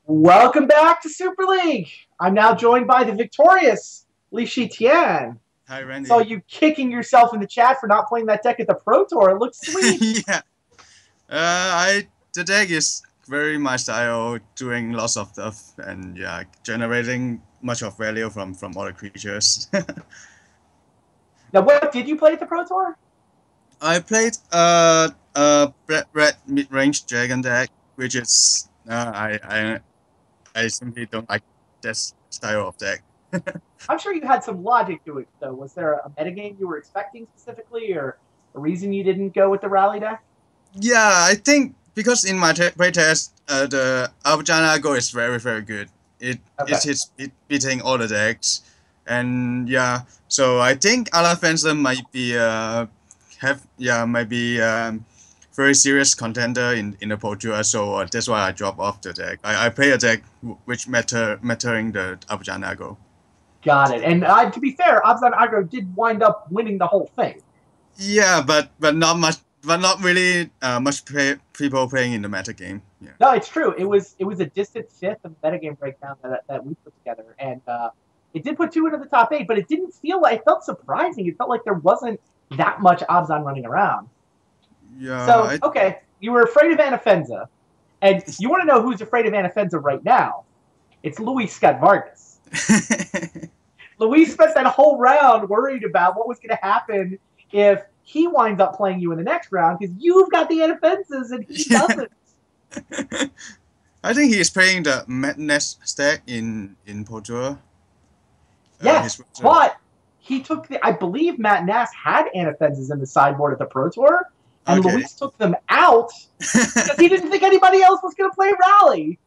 Welcome back to Super League. I'm now joined by the victorious Li Tian. Hi, Saw Randy. you kicking yourself in the chat for not playing that deck at the Pro Tour. It looks sweet. Yeah. The deck is very my style, doing lots of stuff and yeah, generating much of value from other creatures. Now, what did you play at the Pro Tour? I played red mid-range dragon deck, which is I simply don't like that style of deck. I'm sure you had some logic to it, though. Was there a metagame you were expecting specifically, or a reason you didn't go with the rally deck? Yeah, I think because in my playtest, the Abujana Go is very good. Okay. It beating all the decks, and yeah, so I think Alafenza might be might be very serious contender in the Pro Tour. So that's why I drop off the deck. I play a deck which mattering the Abujana Go. Got it. And to be fair, Abzan Agro did wind up winning the whole thing. Yeah, but not much, but not really people playing in the meta game. Yeah. No, it's true. It was a distant fifth of the metagame breakdown that we put together, and it did put two into the top eight, but it didn't feel like it felt surprising. It felt like there wasn't that much Abzan running around. Yeah. So okay, you were afraid of Anafenza, and you want to know who's afraid of Anafenza right now? It's Luis Scott-Vargas. Luis spent that whole round worried about what was going to happen if he winds up playing you in the next round because you've got the Anafenzas and he doesn't. I think he is playing the Madness stack in Pro Tour. Yes, but he took I believe Matt Nass had Anafenzas in the sideboard at the Pro Tour, and Okay. Luis took them out because he didn't think anybody else was going to play Rally.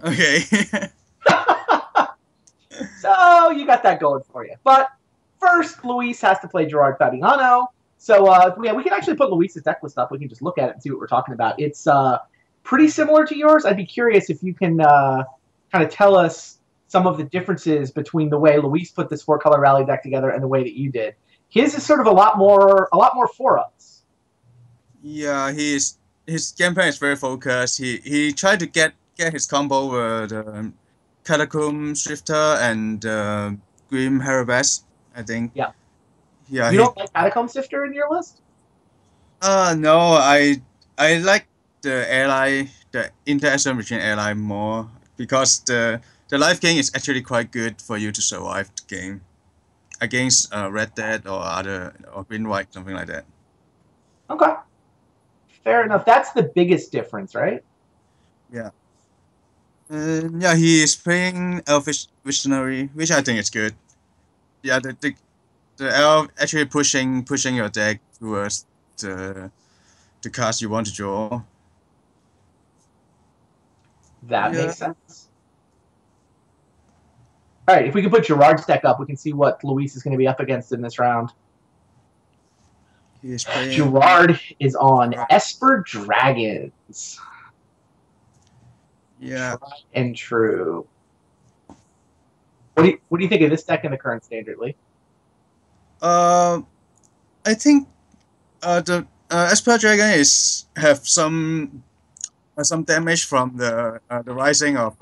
Okay. So you got that going for you. But first, Luis has to play Gerard Fabiano. So yeah, we can actually put Luis's deck list up. We can just look at it and see what we're talking about. It's pretty similar to yours. I'd be curious if you can kind of tell us some of the differences between the way Luis put this four-color rally deck together and the way that you did. His is sort of a lot more for us. Yeah, his gameplay is very focused. He tried to get his combo with the Catacomb Shifter and Grim Harabas, I think. Yeah. Yeah. You don't like Catacomb Sifter in your list? No, I like the ally, the interaction between ally more because the life gain is actually quite good for you to survive the game against Red Dead or Green White, something like that. Okay. Fair enough. That's the biggest difference, right? Yeah. Yeah, he is playing Elfish Visionary, which I think is good. Yeah, the elf actually pushing your deck towards the cards you want to draw. That makes sense. All right, if we can put Gerard's deck up, we can see what Luis is going to be up against in this round. He is playing... Gerard is on Esper Dragons. Yeah. Tried and true. What do you think of this deck in the current standard, Lee? I think the Esper Dragon have some damage from the rising of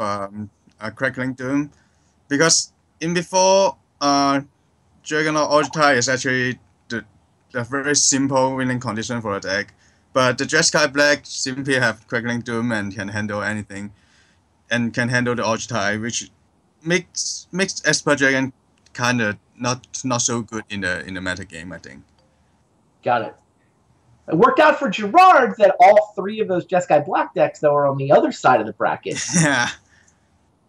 Crackling Doom, because in before Juggernaut Ultra is actually the very simple winning condition for a deck, but the Jeskai Black simply have Crackling Doom and can handle anything, and can handle the Ultra, which makes Esper Dragon kind of not so good in the meta game, I think. Got it. It worked out for Gerard that all three of those Jeskai Black decks, though, are on the other side of the bracket. Yeah.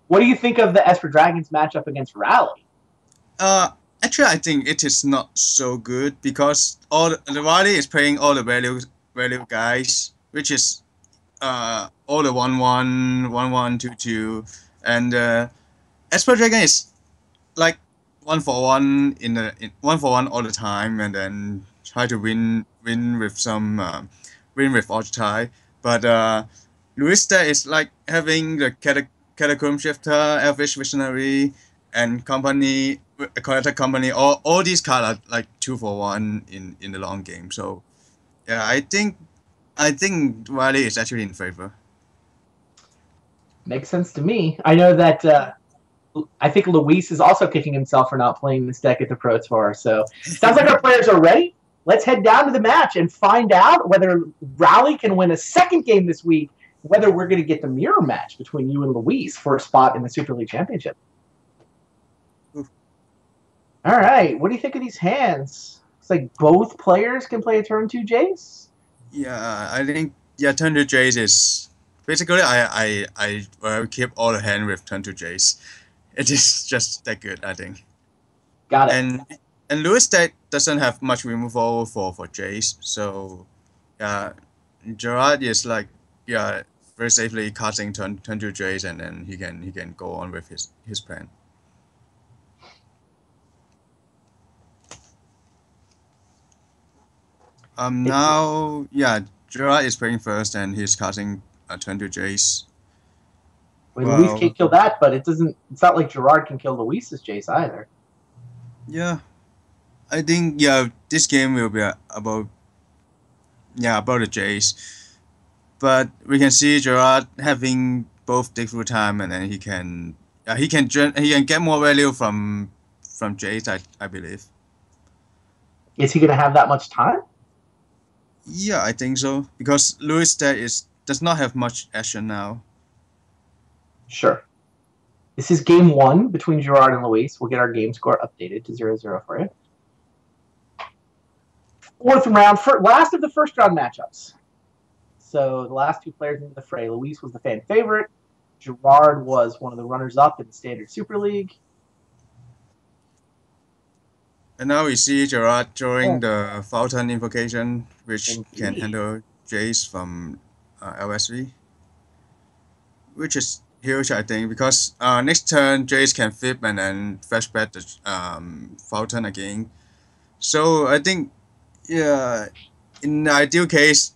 What do you think of the Esper Dragons matchup against Rally? Actually, I think it is not so good because the Rally is playing all the value guys, which is all the 1/1, 1/1, 2/2, and Esper Dragon is like 1-for-1 in 1-for-1 all the time, and then try to win with some win with Ultra. But Luis there is like having the Catacomb Shifter, Elfish Visionary, and Company, Collector Company. All these cards are like 2-for-1 in the long game. So yeah, I think Riley is actually in favor. Makes sense to me. I know that I think Luis is also kicking himself for not playing this deck at the Pro Tour. So sounds like our players are ready. Let's head down to the match and find out whether Rally can win a second game this week, whether we're going to get the mirror match between you and Luis for a spot in the Super League Championship. All right. What do you think of these hands? It's like both players can play a turn 2 Jace? Yeah, I think turn 2 Jace is basically I keep all the hand with turn 2 Jace. It is just that good, I think. Got it. And Lewis deck doesn't have much removal for Jace, so yeah, Gerard is like very safely casting turn 2 Jace, and then he can go on with his plan. Now Gerard is playing first, and he's casting a turn 2 Jace. Luis can't kill that, but it's not like Gerard can kill Luis's Jace either. Yeah, I think this game will be about the Jace, but we can see Gerard having both dig through time, and then he can get more value from Jace, I believe. Is he gonna have that much time? Yeah, I think so, because Luis deck does not have much action now. Sure. This is game 1 between Gerard and Luis. We'll get our game score updated to 0-0 for you. Fourth round, last of the first round matchups. So the last two players into the fray. Luis was the fan favorite. Gerard was one of the runners-up in the Standard Super League. And now we see Gerard drawing the Fountain Invocation, which can handle Jace from LSV, which is huge, I think, because next turn Jace can flip and then flashback the Fountain again. So I think, in the ideal case,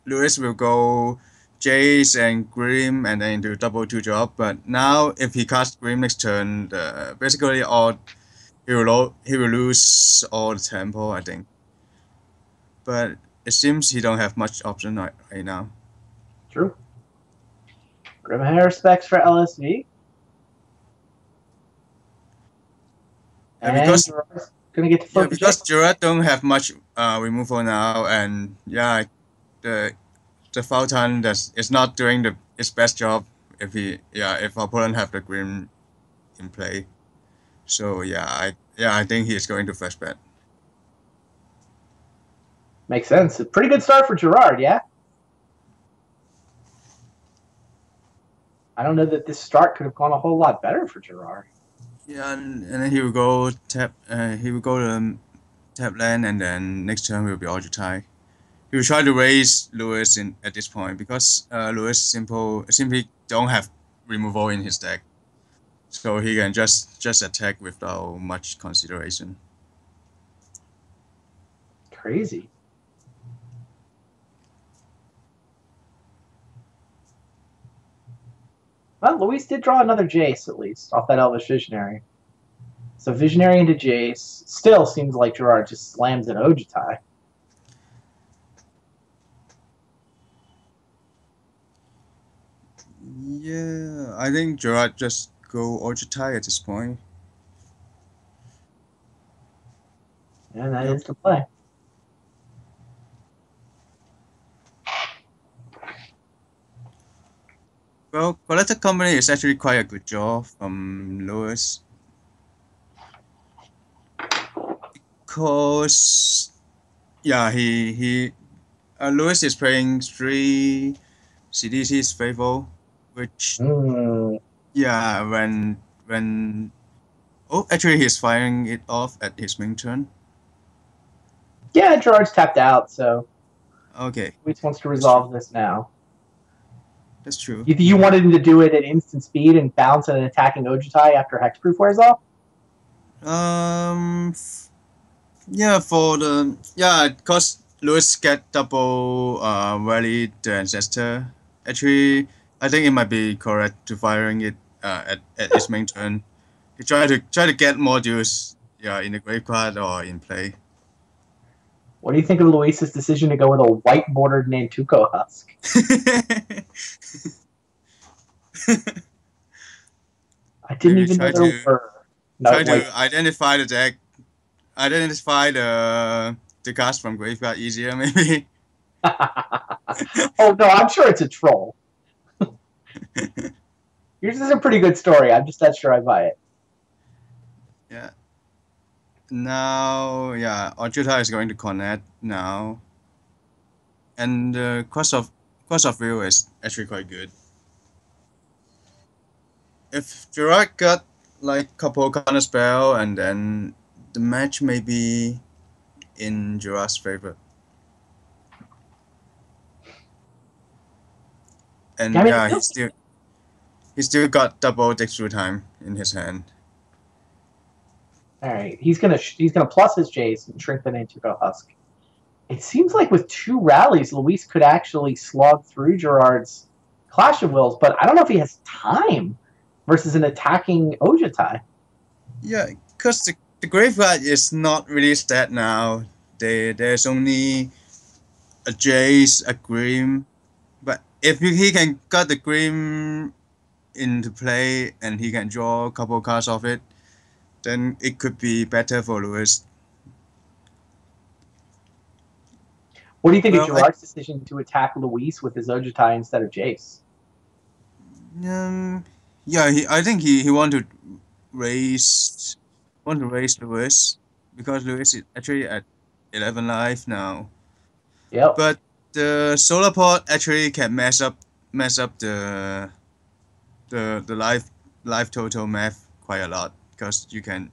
Luis will go Jace and Grim and then do double 2-drop. But now if he casts Grim next turn, basically he will lose all the tempo, I think. But it seems he don't have much option right now. True. Grimhair specs for LSV. And because Gerard's gonna get to flip because Gerard don't have much removal now, and the Fountain is not doing its best job if opponent have the Grim in play. So I think he is going to flashback. Makes sense. A pretty good start for Gerard, yeah? I don't know that this start could have gone a whole lot better for Gerard. Yeah, and then he will go tap. He will go to tap land, and then next turn will be Ojutai. He will try to raise Luis at this point because Luis simply don't have removal in his deck, so he can just attack without much consideration. Crazy. Well, Luis did draw another Jace, at least, off that Elvish Visionary. So Visionary into Jace. Still seems like Gerard just slams an Ojutai. Yeah, I think Gerard just go Ojutai at this point. And that is the play. Well, Collector Company is actually quite a good draw from Luis. Because Luis is playing 3 CDC's Faithful, which actually he's firing it off at his main turn. Yeah, Gerard's tapped out, so okay. Luis wants to resolve this now. That's true. You wanted him to do it at instant speed and bounce an attacking Ojutai after Hexproof wears off? Because Luis get double rally the Ancestor. Actually, I think it might be correct to firing it at his main turn. He try to get modules in the graveyard or in play. What do you think of Luis's decision to go with a white bordered Nantuko Husk? I didn't Maybe even know try there to were. No, try wait. to identify the deck, identify the cards from graveyard easier, maybe. Oh no, I'm sure it's a troll. Yours is a pretty good story. I'm just not sure I buy it. Yeah. Now, yeah, Ojuta is going to connect now, and the cost of view is actually quite good. If Gerard got like couple counter spell, and then the match may be in Gerard's favor. And Yeah, I mean, yeah, he still got double dig through time in his hand. all right. He's gonna plus his Jace and shrink that into a Husk. It seems like with 2 rallies, Luis could actually slog through Gerard's Clash of Wills, but I don't know if he has time versus an attacking Ojutai. Yeah, because the graveyard is not really set now. There's only a Jace, a Grim, but if he can got the Grim into play and he can draw a couple cards of it, then it could be better for Lewis. What do you think of Well, Gerard's decision to attack Luis with his Ojutai instead of Jace? Yeah, I think he raise want to raise Lewis because Lewis is actually at 11 life now. Yep. But the solar pod actually can mess up the life total math quite a lot because you can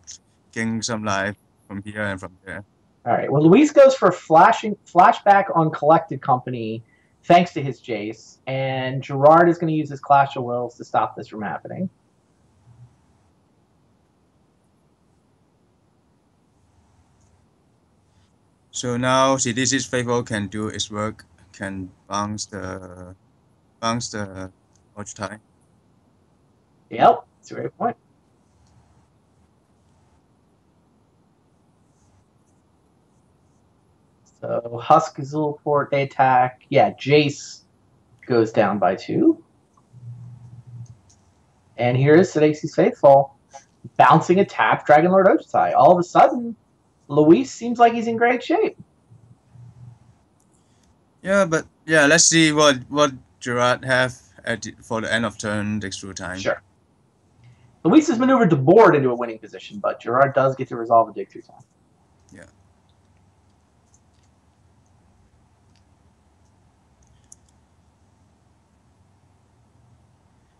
gain some life from here and from there. All right. Well, Luis goes for flashback on Collected Company, thanks to his Jace, and Gerard is going to use his Clash of Wills to stop this from happening. So now CDC's Fable can do its work, can bounce the watch time. Yep, that's a great point. So Husk is Zulport, they attack. Yeah, Jace goes down by 2. And here is Sidesi's Faithful bouncing a tap Dragon Lord Ojutai. All of a sudden, Luis seems like he's in great shape. Yeah, but yeah, let's see what Gerard have for the end of turn takes through time. Sure. Luis has maneuvered the board into a winning position, but Gerard does get to resolve a dig through time. Yeah.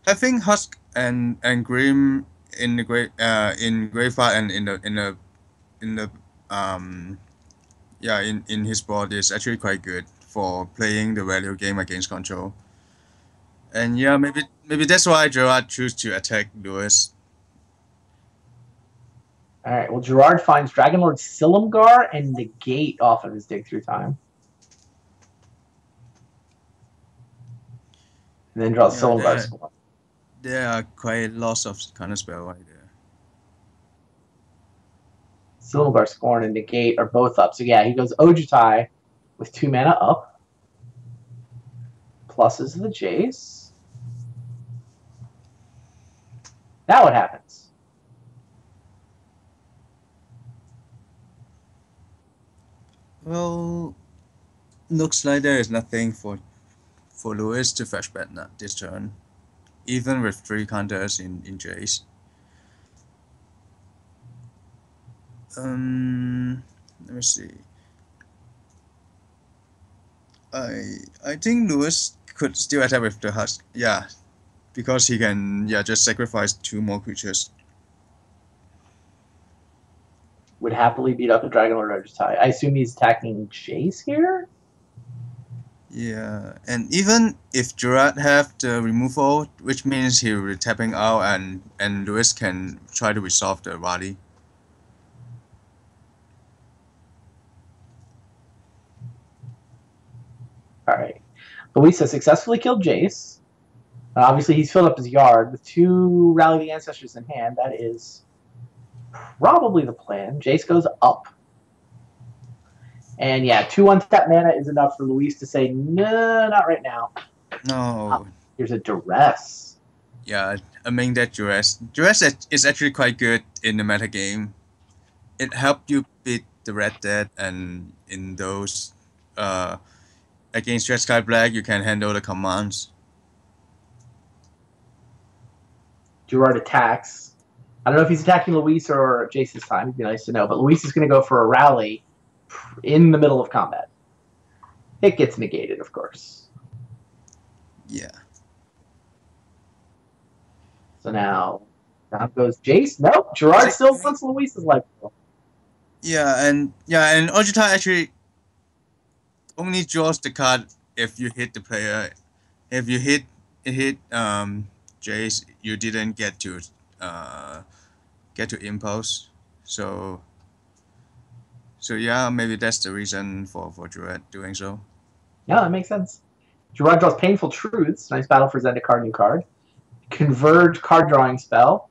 Having Husk and Grim in the graveyard and in his board is actually quite good for playing the value game against control. And yeah, maybe that's why Gerard choose to attack Lewis. All right. Well, Gerard finds Dragon Lord Silumgar and negate off of his dig through time. And then draws Silumgar Scorn. There are quite lots of counter spell right there. Silumgar Scorn and negate are both up. So yeah, he goes Ojutai with 2 mana up. Pluses the Jace. Now what happens? Well, looks like there is nothing for Lewis to fetch back this turn, even with 3 counters in Jace. Let me see. I think Lewis could still attack with the Husk. Yeah, because he can just sacrifice 2 more creatures. Would happily beat up a Dragon Lord Ojutai. I assume he's attacking Jace here? Yeah, and even if Gerard have the removal, which means he will be tapping out and Lewis can try to resolve the rally. Alright. Luis has successfully killed Jace. Obviously, he's filled up his yard with 2 Rally the Ancestors in hand. That is probably the plan. Jace goes up. And yeah, 2 untapped mana is enough for Luis to say, no, not right now. No. Here's a Duress. Yeah, I mean that duress is actually quite good in the meta game. It helped you beat the Red Dead, and in those uh against Red Sky Black, you can handle the commands. Gerard attacks. I don't know if he's attacking Luis or Jace this time. It'd be nice to know. But Luis is going to go for a rally in the middle of combat. It gets negated, of course. Yeah. So now goes Jace. Nope, Gerard still wants Luis's life. Yeah, and Ojita actually only draws the card if you hit the player. If you hit Jace, you didn't get to impulse. So yeah, maybe that's the reason for Gerard doing so. Yeah, that makes sense. Gerard draws Painful Truths. Nice battle for Zendikar, new card. Converge card drawing spell.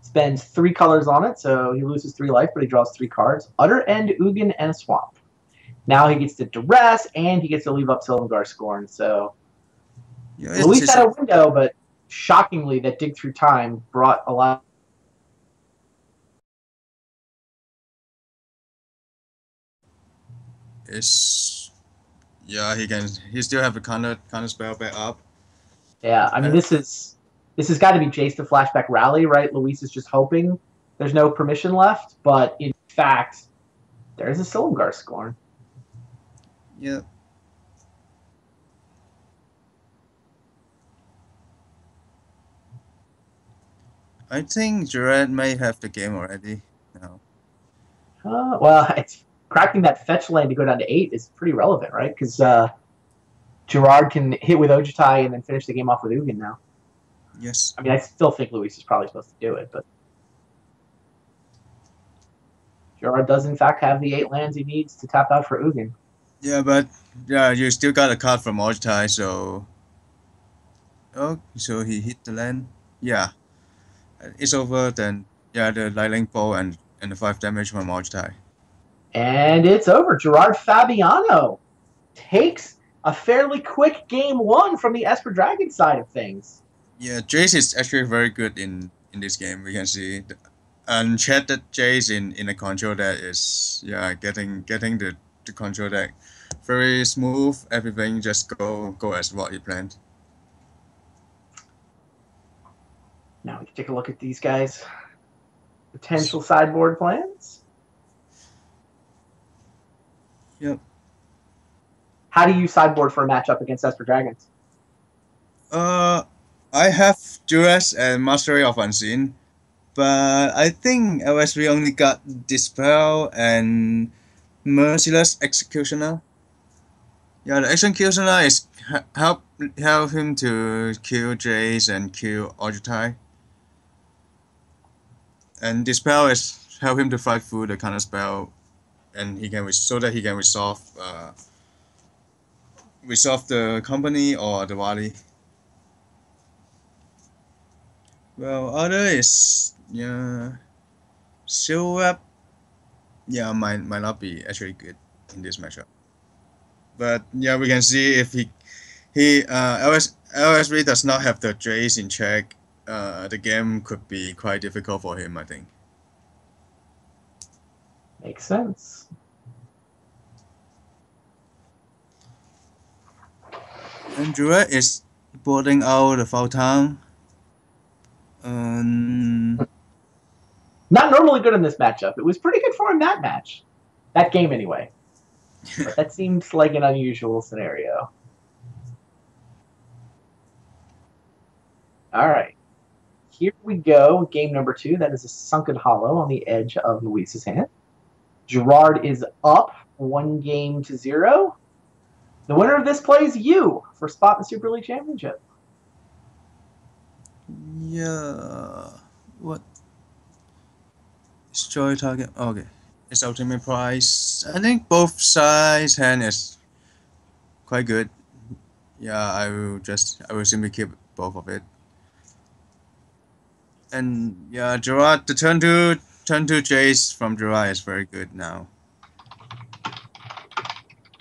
Spends 3 colors on it, so he loses 3 life, but he draws 3 cards. Utter End, Ugin, and a Swamp. Now he gets to Duress, and he gets to leave up Silumgar Scorn, so... Yeah, Luis had a window, but shockingly, that Dig Through Time brought a lot... Yeah, he still have the counter spell back up. Yeah, I mean, this has got to be Jace the Flashback Rally, right? Luis is just hoping there's no permission left, but in fact, there's a Silumgar Scorn. Yeah. I think Gerard may have the game already now. Well, it's cracking that fetch land to go down to 8 is pretty relevant, right? Because Gerard can hit with Ojutai and then finish the game off with Ugin now. Yes. I mean, I still think Luis is probably supposed to do it, but Gerard does in fact have the 8 lands he needs to tap out for Ugin. Yeah, but yeah, you still got a card from Ojutai, so... Oh, so he hit the land. Yeah. It's over then. Yeah, the lightning bolt and the 5 damage from Ojutai. And it's over. Gerard Fabiano takes a fairly quick game 1 from the Esper Dragons side of things. Yeah, Jace is actually very good in this game. We can see the unchatted Jace in the control deck is getting the control deck very smooth. Everything just go as what he planned. Now we can take a look at these guys' potential sideboard plans. Yep. How do you sideboard for a matchup against Esper Dragons? I have Duress and Mastery of Unseen, but I think LSV only got Dispel and Merciless Executioner. Yeah, the Executioner is help him to kill Jace and kill Ojutai. And Dispel is help him to fight through the counter spell, and he can so that he can resolve the company or the Wali. Well, other is Silweb. Yeah, might not be actually good in this matchup. But yeah, we can see if LSV does not have the Jace in check. The game could be quite difficult for him, I think. Makes sense. And Gerard is boarding out the Foul Town. Not normally good in this matchup. It was pretty good for him that match. That game, anyway. But that seems like an unusual scenario. All right. Here we go. Game number 2. That is a Sunken Hollow on the edge of Luis's hand. Gerard is up 1-0. The winner of this plays you for spot in the Super League Championship. Yeah. What? Destroy target. Okay. It's ultimate price. I think both sides hand is quite good. Yeah, I will simply keep both of it. And yeah, Gerard, the turn two Jace from Gerard is very good now.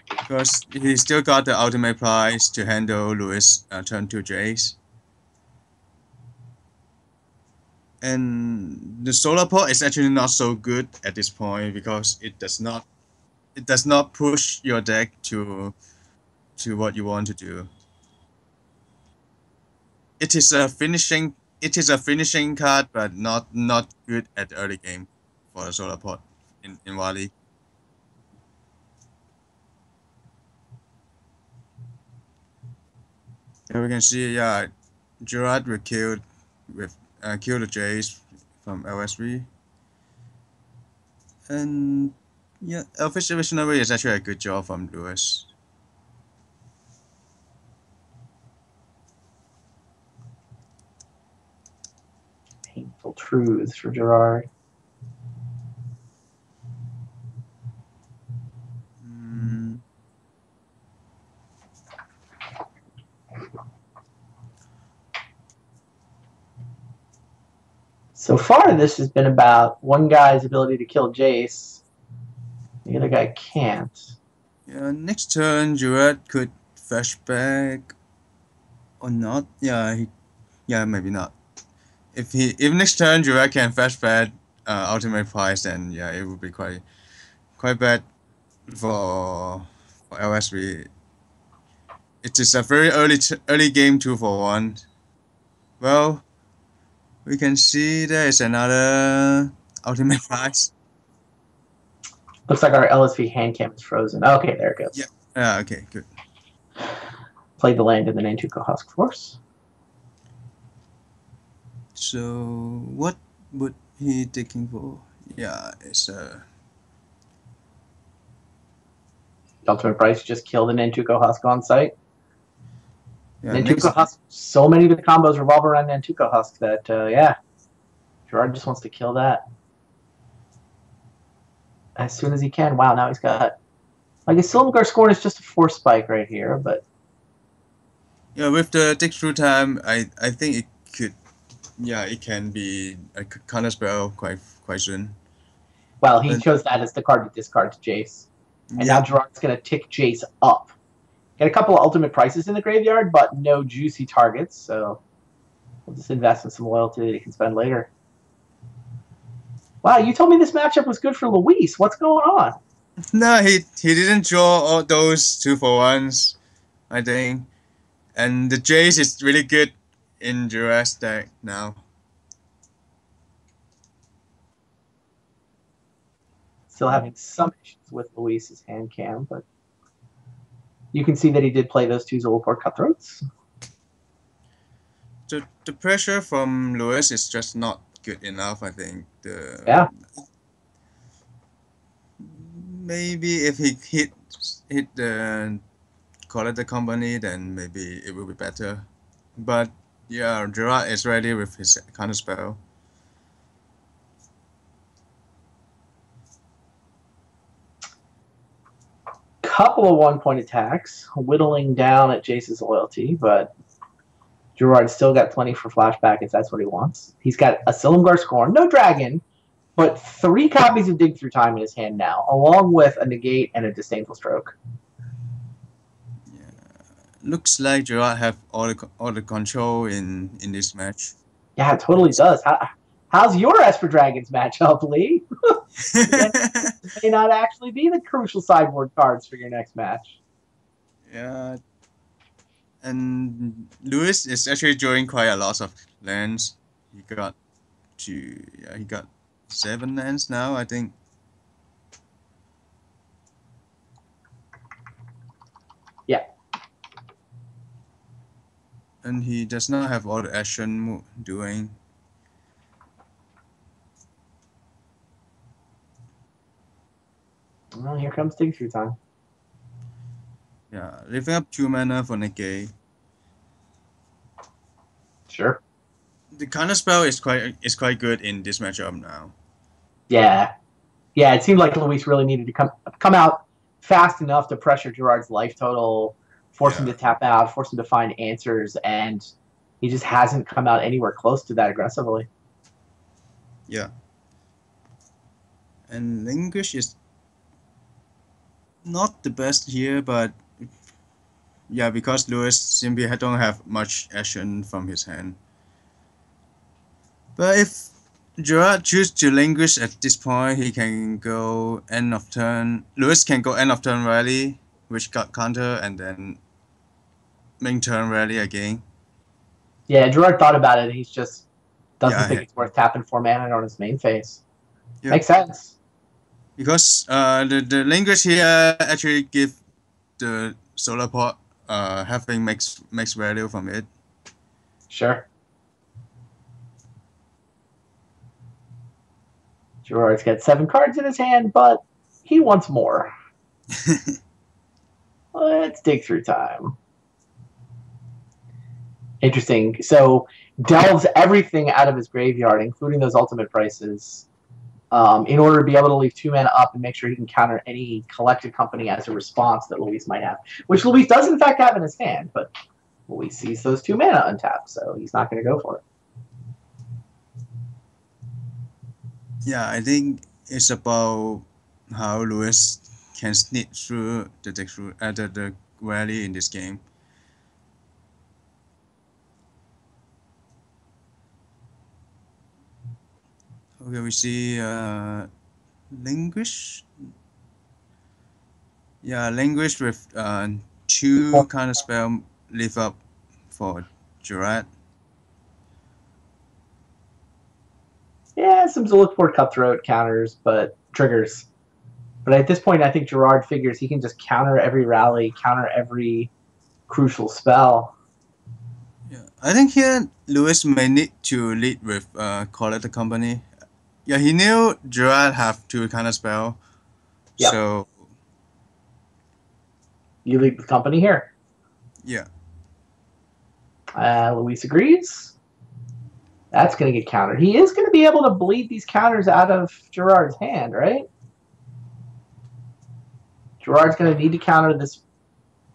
Because he still got the ultimate prize to handle Luis turn 2 Jace. And the solar port is actually not so good at this point because it does not push your deck to what you want to do. It is a finishing card, but not good at the early game for the solar port in Wally. Here we can see, yeah, Gerard will kill the Jace from LSV. And yeah, Elfish Visionary is actually a good job from Lewis. Painful truths for Gerard. So far, this has been about one guy's ability to kill Jace. The other guy can't. Yeah, next turn, Gerard could flashback or not. Yeah, maybe not. If next turn Gerard can flashback ultimate price, then yeah, it would be quite bad for LSV. It is a very early game 2-for-1. Well, we can see there is another ultimate prize. Looks like our LSV hand cam is frozen. Okay, there it goes. Yeah. Okay, good. Played the land in the Nantuko Husk Force. So what would he taking for? Yeah, it's Ultimate price, just kill the Nantuko Husk on site. Yeah, Nantuko Husk, so many of the combos revolve around Nantuko Husk that, yeah, Gerard just wants to kill that as soon as he can. Wow, now he's got, like, his Silumgar Scorn is just a force spike right here, but yeah, with the dig through time, I think it could, yeah, it can be a counter spell quite soon. Well, he chose that as the card to discard to Jace, and now Gerard's gonna tick Jace up. Get a couple of ultimate prices in the graveyard, but no juicy targets, so we'll just invest in some loyalty that he can spend later. Wow, you told me this matchup was good for Luis. What's going on? No, he didn't draw all those 2-for-1s, I think. And the Jace is really good in Gerard's deck now. Still having some issues with Luis's hand cam, but you can see that he did play those two Zolaport Cutthroats. The pressure from Lewis is just not good enough, I think. Yeah. Maybe if he hit the Collector Company, then maybe it will be better. But yeah, Gerard is ready with his counter spell. Couple of one-point attacks, whittling down at Jace's loyalty, but Gerard's still got plenty for flashback if that's what he wants. He's got a Silumgar Scorn, no dragon, but 3 copies of Dig Through Time in his hand now, along with a Negate and a Disdainful Stroke. Yeah, looks like Gerard have all the control in this match. Yeah, it totally does. How's your Esper Dragons matchup, Lee? May not actually be the crucial sideboard cards for your next match. Yeah. And Lewis is actually drawing quite a lot of lands. He got 7 lands now, I think. Yeah. And he does not have all the action doing. Well, here comes Dig Through Time. Yeah, leaving up 2 mana for Negate. Sure. The counter spell is quite good in this matchup now. Yeah. Yeah, it seemed like Luis really needed to come out fast enough to pressure Gerard's life total, force him to tap out, force him to find answers, and he just hasn't come out anywhere close to that aggressively. Yeah. And Linguish is not the best here, but yeah, because Lewis simply don't have much action from his hand. But if Gerard choose to languish at this point. He can go end of turn. Lewis can go end of turn rally, which got counter, and then main turn rally again. Yeah, Gerard thought about it. He's just doesn't Yeah, think it's worth tapping 4 mana on his main phase. Yep. Makes sense. Because the language here actually give the solar pot having max value from it. Sure. Gerard's got 7 cards in his hand, but he wants more. Let's dig through time. Interesting. So delves everything out of his graveyard, including those ultimate prices, in order to be able to leave 2 mana up and make sure he can counter any collected company as a response that Luis might have, which Luis does in fact have in his hand, but Luis sees those 2 mana untapped, so he's not going to go for it. Yeah, I think it's about how Lewis can sneak through the rally in this game. Okay, we see language. Yeah, language with 2 kind of spell live up for Gerard. Yeah, some Zulukport Cutthroat counters, but triggers. But at this point, I think Gerard figures he can just counter every rally, counter every crucial spell. Yeah, I think here Lewis may need to lead with Collector Company. Yeah, he knew Gerard have 2 kind of spell. Yep. So you lead the company here. Yeah. Luis agrees. That's going to get countered. He is going to be able to bleed these counters out of Gerard's hand, right? Gerard's going to need to counter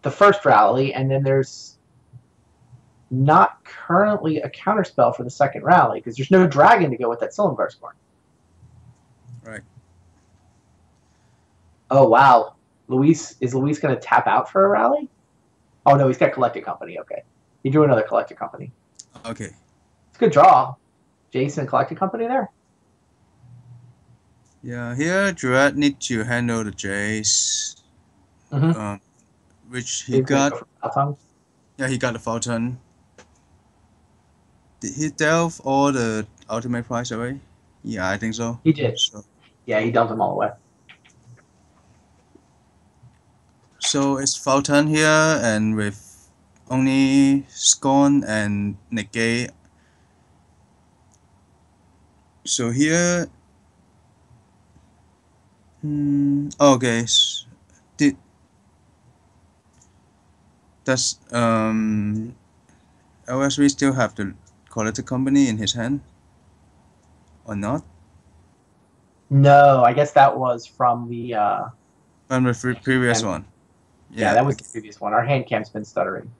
the first rally, and then there's not currently a counterspell for the second rally because there's no dragon to go with that Silumgar score. Right. Oh, wow. Is Luis going to tap out for a rally? Oh, no, he's got Collected Company. Okay. He drew another Collected Company. Okay. It's a good draw. Jason Collected Company there. Yeah, here Gerard need to handle the Jace. Which he got. Yeah, he got the Fountain. Did he delve all the ultimate price away? Yeah, I think so. He did. So, yeah, he dealt them all away. So it's Fountain here, and with only Scorn and Negate. So here. Okay. Does LSV still have the Collector Company in his hand? Or not? No, I guess that was from the previous one. Yeah, that was the previous one. Our hand camp's been stuttering.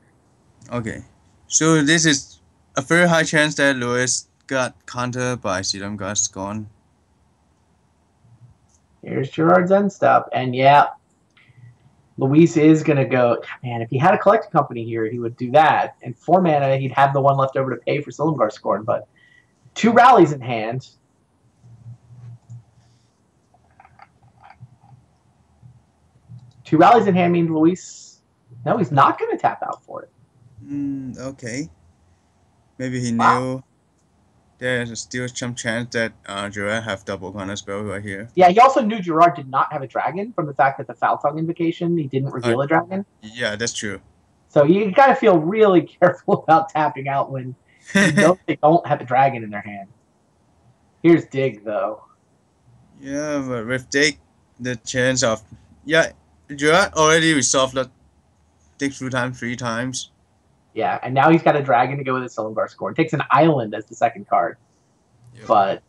Okay. So this is a very high chance that Lewis got countered by Silumgar's Scorn. Here's Gerard's end step. And yeah, Luis is going to go, man, if he had a Collected Company here, he would do that. And 4 mana, he'd have the one left over to pay for Silumgar Scorn. But 2 rallies in hand. Two rallies in hand means Luis, no, he's not going to tap out for it. Okay. Maybe he knew there's still some chance that Gerard have double counter spell right here. Yeah, he also knew Gerard did not have a dragon from the fact that the Foul Tongue invocation, he didn't reveal a dragon. Yeah, that's true. So you got to feel really careful about tapping out when you know they don't have a dragon in their hand. Here's Dig, though. Yeah, but with Dig, the chance of... Yeah, Gerard already resolved the Dig through time 3 times. Yeah, and now he's got a dragon to go with his Silumgar Scorn. Takes an island as the second card. Yep. But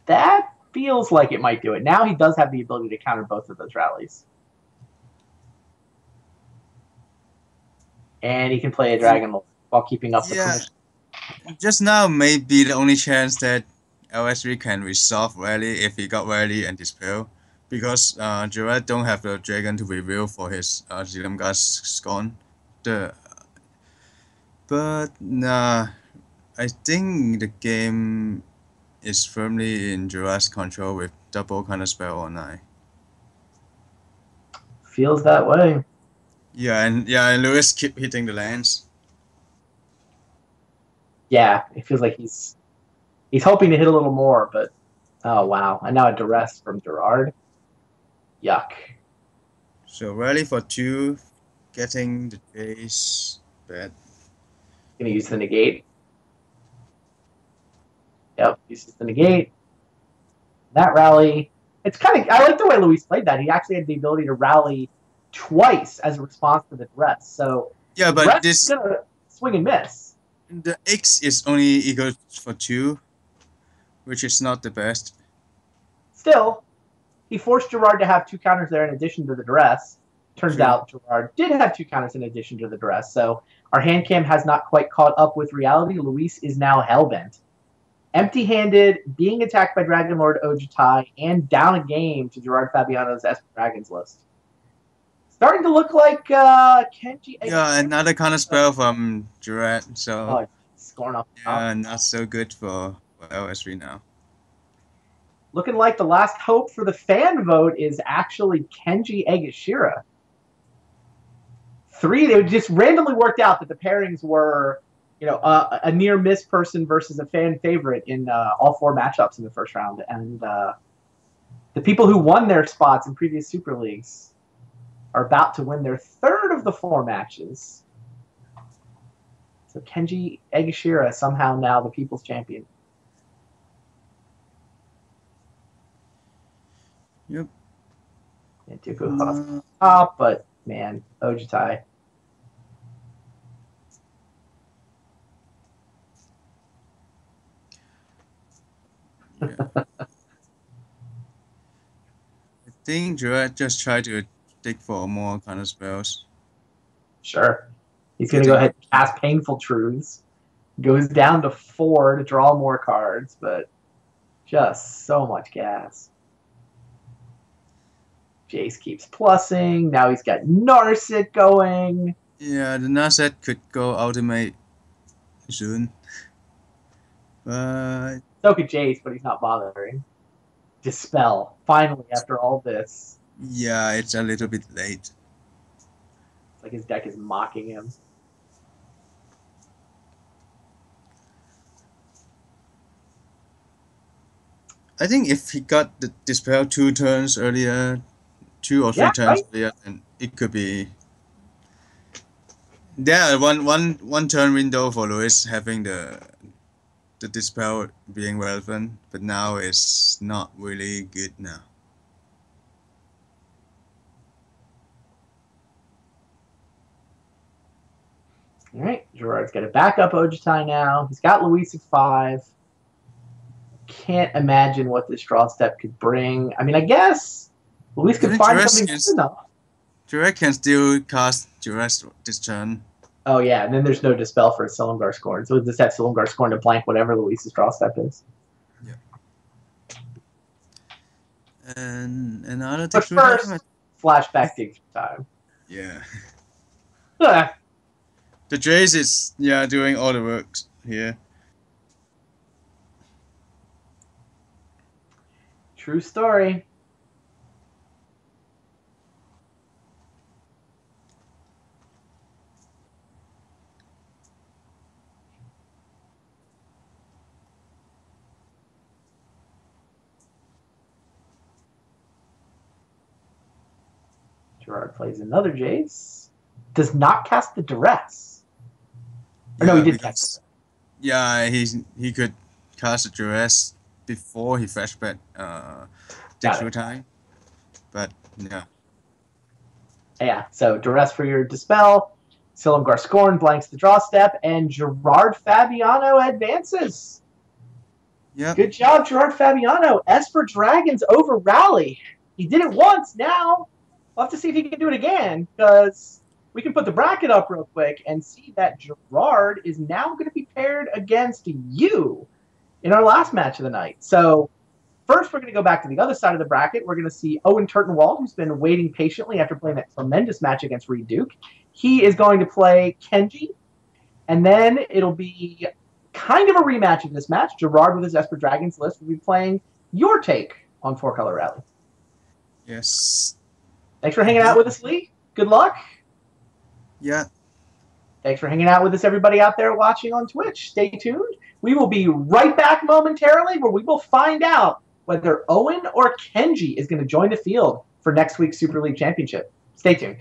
that feels like it might do it. Now he does have the ability to counter both of those rallies. And he can play a dragon while keeping up the permission. Just now may be the only chance that LS3 can resolve rally if he got rally and dispel. Because Gerard don't have the dragon to reveal for his Silumgar's Scorn. But nah, I think the game is firmly in Gerard's control with double counterspell online. Feels that way. Yeah, and Lewis keep hitting the lands. Yeah, it feels like he's hoping to hit a little more, but oh wow! And now a duress from Gerard. Yuck. So rally for 2, getting the chase. Bad. Gonna use the negate. Yep, uses the negate. That rally. It's kind of. I like the way Luis played that. He actually had the ability to rally twice as a response to the duress. So Yeah, but this is gonna swing and miss. The X is only equal for 2, which is not the best. Still, he forced Gerard to have 2 counters there in addition to the duress. Turns out Gerard did have 2 counters in addition to the duress. So our hand cam has not quite caught up with reality. Luis is now hellbent. Empty-handed, being attacked by Dragon Lord Ojutai, and down a game to Gerard Fabiano's Esper Dragons list. Starting to look like Kenji. Yeah, another counterspell from Gerard. So scoring off. Yeah, not so good for LS3 now. Looking like the last hope for the fan vote is actually Kenji Egashira. 3, they just randomly worked out that the pairings were, a near miss person versus a fan favorite in all 4 matchups in the first round. And the people who won their spots in previous Super Leagues are about to win their 3rd of the 4 matches. So Kenji Egashira somehow now the people's champion. Yep. And Dooku top, but man, Ojutai. Yeah. I think Gerard just tried to dig for more counterspells. Sure. He's going to go ahead and cast Painful Truths. Goes down to 4 to draw more cards, but just so much gas. Jace keeps plussing. Now he's got Narset going. Yeah, the Narset could go ultimate soon. But so could Jace, but he's not bothering. Dispel. Finally, after all this. Yeah, it's a little bit late. It's like his deck is mocking him. I think if he got the Dispel 2 turns earlier, 2 or 3 turns earlier, then it could be. There, one turn window for Lewis having the Dispel being relevant, but now it's not really good now. All right, Gerard's got a backup Ojutai now. He's got Luis at 5. Can't imagine what this draw step could bring. I mean, I guess Luis could find something good enough. Gerard can still cast Gerard this turn. Oh, yeah, and then there's no Dispel for Silumgar Scorn. So we'll just have Silumgar Scorn to blank whatever Luis's draw step is. Yeah. And another but first, flashback dig time. Yeah. The Jace is, doing all the work here. True story. Gerard plays another Jace. Does not cast the Duress. Or no, he did cast it. Yeah, he could cast a Duress before he flashback digital time. But yeah. Yeah, so Duress for your Dispel. Silumgar Scorn blanks the draw step, and Gerard Fabiano advances. Yeah. Good job, Gerard Fabiano. Esper Dragons over Rally. He did it once. Now we'll have to see if he can do it again, because we can put the bracket up real quick and see that Gerard is now going to be paired against you in our last match of the night. So first, we're going to go back to the other side of the bracket. We're going to see Owen Turtenwald, who's been waiting patiently after playing that tremendous match against Reed Duke. He is going to play Kenji, and then it'll be kind of a rematch of this match. Gerard with his Esper Dragons list will be playing your take on 4-Color Rally. Yes. Thanks for hanging out with us, Lee. Good luck. Yeah. Thanks for hanging out with us, everybody out there watching on Twitch. Stay tuned. We will be right back momentarily where we will find out whether Owen or Kenji is going to join the field for next week's Super League Championship. Stay tuned.